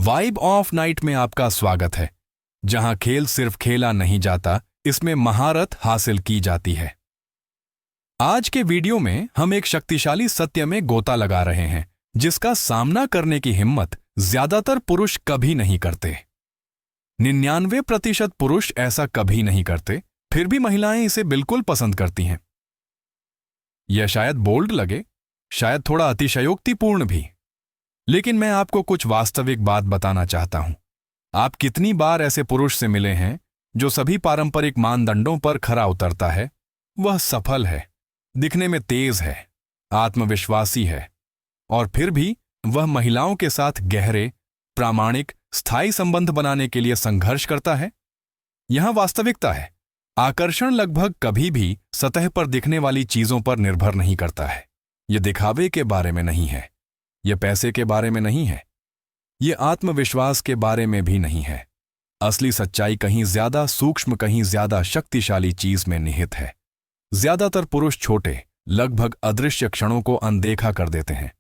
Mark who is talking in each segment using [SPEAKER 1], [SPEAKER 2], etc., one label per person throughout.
[SPEAKER 1] Vibe of night में आपका स्वागत है, जहां खेल सिर्फ खेला नहीं जाता, इसमें महारत हासिल की जाती है। आज के वीडियो में हम एक शक्तिशाली सत्य में गोता लगा रहे हैं, जिसका सामना करने की हिम्मत ज्यादातर पुरुष कभी नहीं करते। 99% पुरुष ऐसा कभी नहीं करते, फिर भी महिलाएं इसे बिल्कुल पसंद करती हैं। यह शायद बोल्ड लगे, शायद थोड़ा अतिशयोक्तिपूर्ण भी, लेकिन मैं आपको कुछ वास्तविक बात बताना चाहता हूं। आप कितनी बार ऐसे पुरुष से मिले हैं जो सभी पारंपरिक मानदंडों पर खरा उतरता है? वह सफल है, दिखने में तेज है, आत्मविश्वासी है, और फिर भी वह महिलाओं के साथ गहरे, प्रामाणिक, स्थायी संबंध बनाने के लिए संघर्ष करता है। यहां वास्तविकता है, आकर्षण लगभग कभी भी सतह पर दिखने वाली चीजों पर निर्भर नहीं करता है। यह दिखावे के बारे में नहीं है, यह पैसे के बारे में नहीं है, यह आत्मविश्वास के बारे में भी नहीं है। असली सच्चाई कहीं ज्यादा सूक्ष्म, कहीं ज्यादा शक्तिशाली चीज में निहित है। ज्यादातर पुरुष छोटे, लगभग अदृश्य क्षणों को अनदेखा कर देते हैं।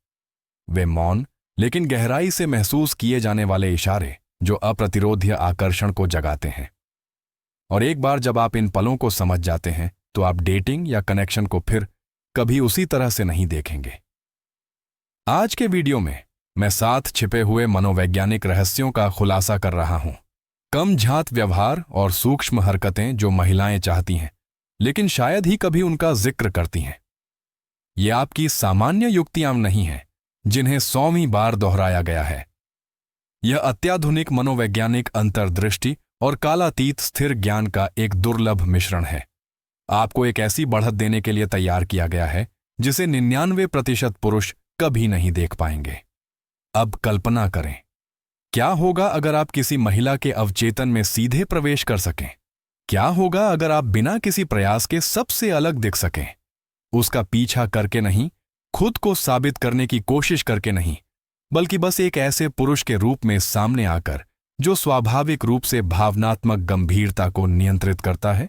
[SPEAKER 1] वे मौन लेकिन गहराई से महसूस किए जाने वाले इशारे जो अप्रतिरोध्य आकर्षण को जगाते हैं। और एक बार जब आप इन पलों को समझ जाते हैं, तो आप डेटिंग या कनेक्शन को फिर कभी उसी तरह से नहीं देखेंगे। आज के वीडियो में मैं 7 छिपे हुए मनोवैज्ञानिक रहस्यों का खुलासा कर रहा हूं। कम झात व्यवहार और सूक्ष्म हरकतें जो महिलाएं चाहती हैं, लेकिन शायद ही कभी उनका जिक्र करती हैं। ये आपकी सामान्य युक्तियां नहीं हैं, जिन्हें 100वीं बार दोहराया गया है। यह अत्याधुनिक मनोवैज्ञानिक अंतर्दृष्टि और कालातीत स्थिर ज्ञान का एक दुर्लभ मिश्रण है। आपको एक ऐसी बढ़त देने के लिए तैयार किया गया है जिसे 99% पुरुष कभी नहीं देख पाएंगे। अब कल्पना करें, क्या होगा अगर आप किसी महिला के अवचेतन में सीधे प्रवेश कर सकें? क्या होगा अगर आप बिना किसी प्रयास के सबसे अलग दिख सकें? उसका पीछा करके नहीं, खुद को साबित करने की कोशिश करके नहीं, बल्कि बस एक ऐसे पुरुष के रूप में सामने आकर जो स्वाभाविक रूप से भावनात्मक गंभीरता को नियंत्रित करता है।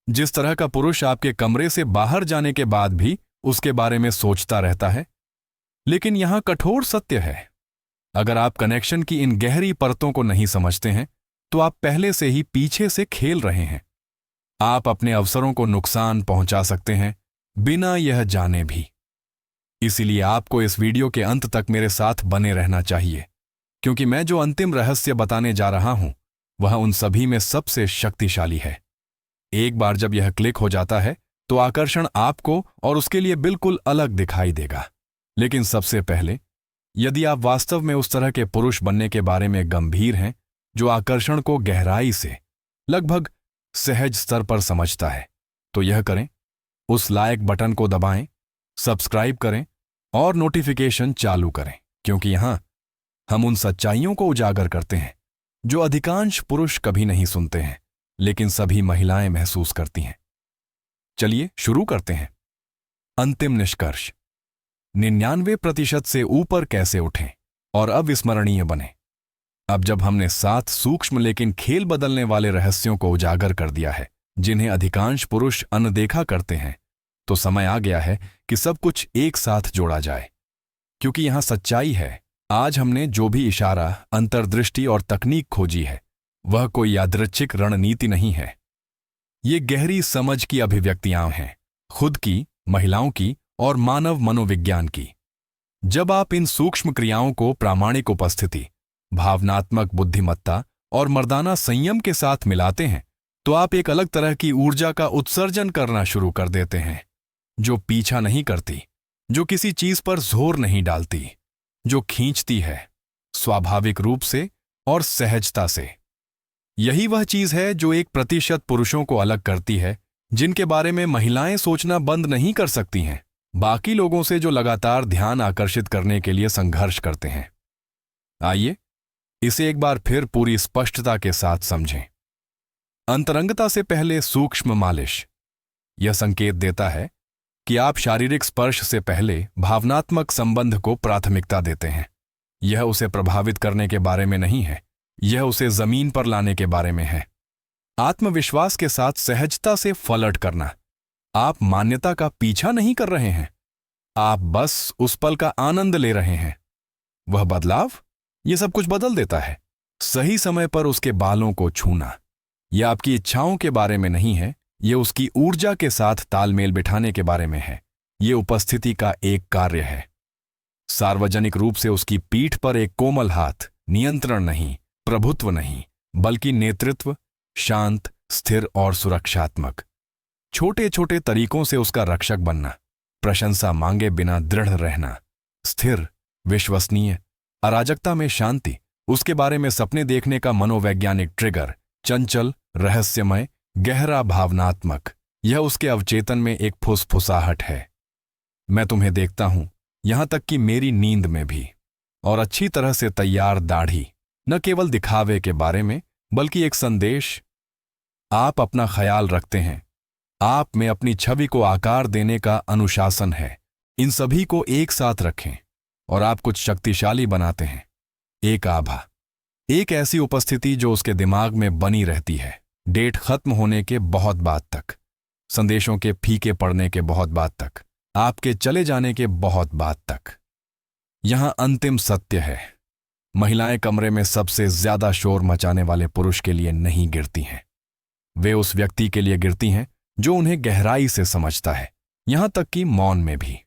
[SPEAKER 1] जिस तरह का पुरुष आपके कमरे से बाहर जाने के बाद भी उसके बारे में सोचता रहता है। लेकिन यहां कठोर सत्य है, अगर आप कनेक्शन की इन गहरी परतों को नहीं समझते हैं, तो आप पहले से ही पीछे से खेल रहे हैं। आप अपने अवसरों को नुकसान पहुंचा सकते हैं बिना यह जाने भी। इसीलिए आपको इस वीडियो के अंत तक मेरे साथ बने रहना चाहिए, क्योंकि मैं जो अंतिम रहस्य बताने जा रहा हूं, वह उन सभी में सबसे शक्तिशाली है। एक बार जब यह क्लिक हो जाता है, तो आकर्षण आपको और उसके लिए बिल्कुल अलग दिखाई देगा। लेकिन सबसे पहले, यदि आप वास्तव में उस तरह के पुरुष बनने के बारे में गंभीर हैं जो आकर्षण को गहराई से, लगभग सहज स्तर पर समझता है, तो यह करें, उस लाइक बटन को दबाएं, सब्सक्राइब करें और नोटिफिकेशन चालू करें, क्योंकि यहां हम उन सच्चाइयों को उजागर करते हैं जो अधिकांश पुरुष कभी नहीं सुनते हैं, लेकिन सभी महिलाएं महसूस करती हैं। चलिए शुरू करते हैं। अंतिम निष्कर्ष, 99% से ऊपर कैसे उठें और अविस्मरणीय बने। अब जब हमने 7 सूक्ष्म लेकिन खेल बदलने वाले रहस्यों को उजागर कर दिया है, जिन्हें अधिकांश पुरुष अनदेखा करते हैं, तो समय आ गया है कि सब कुछ एक साथ जोड़ा जाए। क्योंकि यहां सच्चाई है, आज हमने जो भी इशारा, अंतर्दृष्टि और तकनीक खोजी है, वह कोई यादृच्छिक रणनीति नहीं है। ये गहरी समझ की अभिव्यक्तियां हैं, खुद की, महिलाओं की और मानव मनोविज्ञान की। जब आप इन सूक्ष्म क्रियाओं को प्रामाणिक उपस्थिति, भावनात्मक बुद्धिमत्ता और मर्दाना संयम के साथ मिलाते हैं, तो आप एक अलग तरह की ऊर्जा का उत्सर्जन करना शुरू कर देते हैं, जो पीछा नहीं करती, जो किसी चीज पर जोर नहीं डालती, जो खींचती है, स्वाभाविक रूप से और सहजता से। यही वह चीज है जो 1% पुरुषों को अलग करती है, जिनके बारे में महिलाएं सोचना बंद नहीं कर सकती हैं, बाकी लोगों से जो लगातार ध्यान आकर्षित करने के लिए संघर्ष करते हैं। आइए इसे एक बार फिर पूरी स्पष्टता के साथ समझें। अंतरंगता से पहले सूक्ष्म मालिश। यह संकेत देता है कि आप शारीरिक स्पर्श से पहले भावनात्मक संबंध को प्राथमिकता देते हैं। यह उसे प्रभावित करने के बारे में नहीं है, यह उसे जमीन पर लाने के बारे में है। आत्मविश्वास के साथ सहजता से फ्लर्ट करना। आप मान्यता का पीछा नहीं कर रहे हैं, आप बस उस पल का आनंद ले रहे हैं। वह बदलाव ये सब कुछ बदल देता है। सही समय पर उसके बालों को छूना, यह आपकी इच्छाओं के बारे में नहीं है, ये उसकी ऊर्जा के साथ तालमेल बिठाने के बारे में है। ये उपस्थिति का एक कार्य है। सार्वजनिक रूप से उसकी पीठ पर एक कोमल हाथ, नियंत्रण नहीं, प्रभुत्व नहीं, बल्कि नेतृत्व, शांत, स्थिर और सुरक्षात्मक। छोटे छोटे तरीकों से उसका रक्षक बनना, प्रशंसा मांगे बिना दृढ़ रहना, स्थिर, विश्वसनीय, अराजकता में शांति, उसके बारे में सपने देखने का मनोवैज्ञानिक ट्रिगर, चंचल, रहस्यमय, गहरा, भावनात्मक। यह उसके अवचेतन में एक फुसफुसाहट है। मैं तुम्हें देखता हूं, यहां तक कि मेरी नींद में भी। और अच्छी तरह से तैयार दाढ़ी, न केवल दिखावे के बारे में बल्कि एक संदेश। आप अपना ख्याल रखते हैं, आप में अपनी छवि को आकार देने का अनुशासन है। इन सभी को एक साथ रखें और आप कुछ शक्तिशाली बनाते हैं। एक आभा, एक ऐसी उपस्थिति जो उसके दिमाग में बनी रहती है, डेट खत्म होने के बहुत बाद तक, संदेशों के फीके पड़ने के बहुत बाद तक, आपके चले जाने के बहुत बाद तक। यहां अंतिम सत्य है, महिलाएं कमरे में सबसे ज्यादा शोर मचाने वाले पुरुष के लिए नहीं गिरती हैं। वे उस व्यक्ति के लिए गिरती हैं जो उन्हें गहराई से समझता है, यहां तक कि मौन में भी।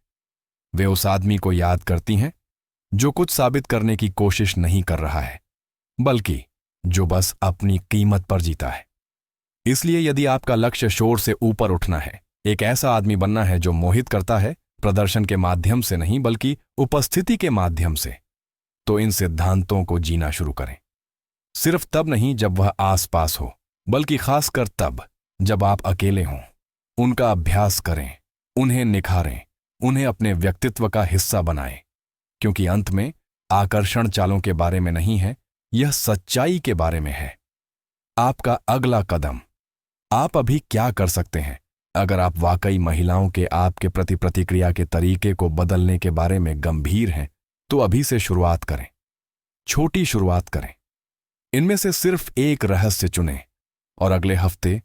[SPEAKER 1] वे उस आदमी को याद करती हैं जो कुछ साबित करने की कोशिश नहीं कर रहा है, बल्कि जो बस अपनी कीमत पर जीता है। इसलिए यदि आपका लक्ष्य शोर से ऊपर उठना है, एक ऐसा आदमी बनना है जो मोहित करता है, प्रदर्शन के माध्यम से नहीं बल्कि उपस्थिति के माध्यम से, तो इन सिद्धांतों को जीना शुरू करें। सिर्फ तब नहीं जब वह आसपास हो, बल्कि खासकर तब जब आप अकेले हों। उनका अभ्यास करें, उन्हें निखारें, उन्हें अपने व्यक्तित्व का हिस्सा बनाएं, क्योंकि अंत में आकर्षण चालों के बारे में नहीं है, यह सच्चाई के बारे में है। आपका अगला कदम, आप अभी क्या कर सकते हैं? अगर आप वाकई महिलाओं के आपके प्रति प्रतिक्रिया के तरीके को बदलने के बारे में गंभीर हैं, तो अभी से शुरुआत करें। छोटी शुरुआत करें। इनमें से सिर्फ एक रहस्य चुनें और अगले हफ्ते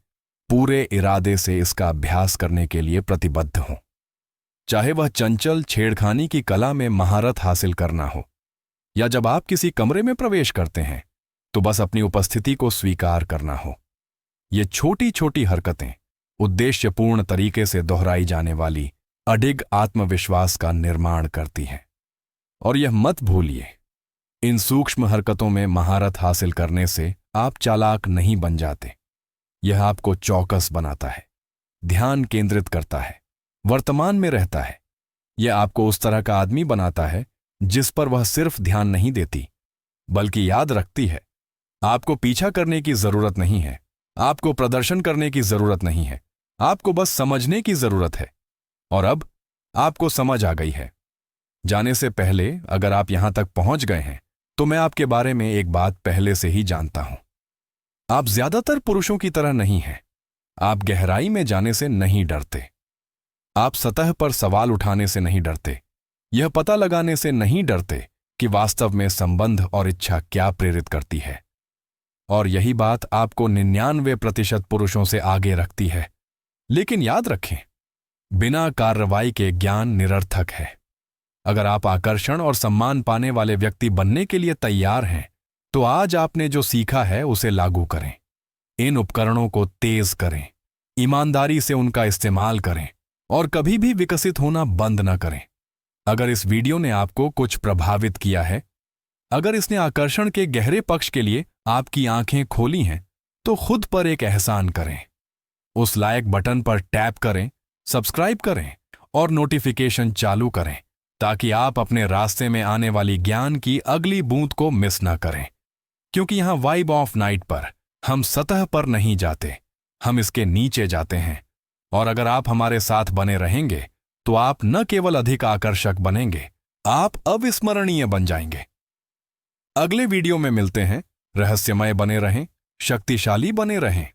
[SPEAKER 1] पूरे इरादे से इसका अभ्यास करने के लिए प्रतिबद्ध हों। चाहे वह चंचल छेड़खानी की कला में महारत हासिल करना हो, या जब आप किसी कमरे में प्रवेश करते हैं तो बस अपनी उपस्थिति को स्वीकार करना हो। ये छोटी छोटी हरकतें उद्देश्यपूर्ण तरीके से दोहराई जाने वाली अडिग आत्मविश्वास का निर्माण करती हैं। और यह मत भूलिए, इन सूक्ष्म हरकतों में महारत हासिल करने से आप चालाक नहीं बन जाते। यह आपको चौकस बनाता है, ध्यान केंद्रित करता है, वर्तमान में रहता है। यह आपको उस तरह का आदमी बनाता है जिस पर वह सिर्फ ध्यान नहीं देती बल्कि याद रखती है। आपको पीछा करने की जरूरत नहीं है, आपको प्रदर्शन करने की जरूरत नहीं है, आपको बस समझने की जरूरत है। और अब आपको समझ आ गई है। जाने से पहले अगर आप यहां तक पहुंच गए हैं तो मैं आपके बारे में एक बात पहले से ही जानता हूं। आप ज्यादातर पुरुषों की तरह नहीं हैं। आप गहराई में जाने से नहीं डरते, आप सतह पर सवाल उठाने से नहीं डरते, यह पता लगाने से नहीं डरते कि वास्तव में संबंध और इच्छा क्या प्रेरित करती है। और यही बात आपको 99% पुरुषों से आगे रखती है। लेकिन याद रखें, बिना कार्रवाई के ज्ञान निरर्थक है। अगर आप आकर्षण और सम्मान पाने वाले व्यक्ति बनने के लिए तैयार हैं, तो आज आपने जो सीखा है उसे लागू करें। इन उपकरणों को तेज करें, ईमानदारी से उनका इस्तेमाल करें और कभी भी विकसित होना बंद न करें। अगर इस वीडियो ने आपको कुछ प्रभावित किया है, अगर इसने आकर्षण के गहरे पक्ष के लिए आपकी आंखें खोली हैं, तो खुद पर एक एहसान करें। उस लाइक बटन पर टैप करें, सब्सक्राइब करें और नोटिफिकेशन चालू करें, ताकि आप अपने रास्ते में आने वाली ज्ञान की अगली बूंद को मिस ना करें। क्योंकि यहां वाइब ऑफ नाइट पर हम सतह पर नहीं जाते, हम इसके नीचे जाते हैं। और अगर आप हमारे साथ बने रहेंगे तो आप न केवल अधिक आकर्षक बनेंगे, आप अविस्मरणीय बन जाएंगे। अगले वीडियो में मिलते हैं। रहस्यमय बने रहें, शक्तिशाली बने रहें।